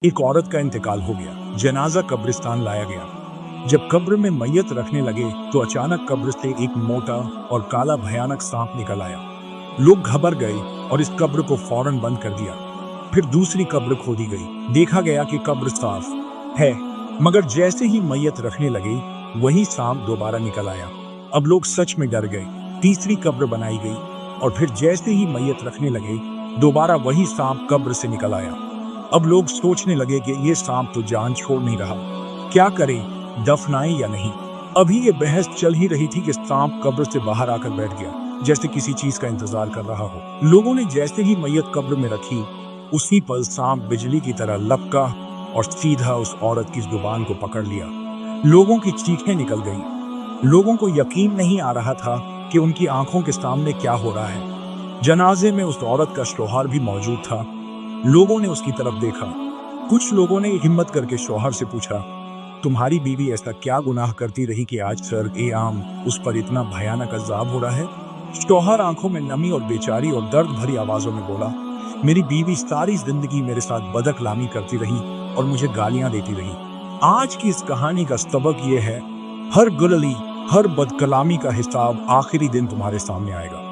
एक औरत का इंतकाल हो गया। जनाजा कब्रिस्तान लाया गया। जब कब्र में मैयत रखने लगे तो अचानक कब्र से एक मोटा और काला भयानक सांप निकल आया। लोग घबरा गए और इस कब्र को फौरन बंद कर दिया। फिर दूसरी कब्र खोदी गई। देखा गया कि कब्र साफ है, मगर जैसे ही मैयत रखने लगे वही सांप दोबारा निकल आया। अब लोग सच में डर गए। तीसरी कब्र बनाई गई और फिर जैसे ही मैयत रखने लगे दोबारा वही सांप कब्र से निकल आया। अब लोग सोचने लगे कि ये सांप तो जान छोड़ नहीं रहा, क्या करें, दफनाएं या नहीं। अभी ये बहस चल ही रही थी कि सांप कब्र से बाहर आकर बैठ गया, जैसे किसी चीज का इंतजार कर रहा हो। लोगों ने जैसे ही मैयत कब्र में रखी उसी पल सांप बिजली की तरह लपका और सीधा उस औरत की जुबान को पकड़ लिया। लोगों की चीखें निकल गई। लोगों को यकीन नहीं आ रहा था कि उनकी आंखों के सामने क्या हो रहा है। जनाजे में उस औरत का शौहर भी मौजूद था। लोगों ने उसकी तरफ देखा। कुछ लोगों ने हिम्मत करके शौहर से पूछा, तुम्हारी बीवी ऐसा क्या गुनाह करती रही कि आज सर ए आम उस पर इतना भयानक अजाब हो रहा है? शौहर आंखों में नमी और बेचारी और दर्द भरी आवाजों में बोला, मेरी बीवी सारी जिंदगी मेरे साथ बदकलामी करती रही और मुझे गालियां देती रही। आज की इस कहानी का सबक ये है, हर गुलली, हर बदकलामी का हिसाब आखिरी दिन तुम्हारे सामने आएगा।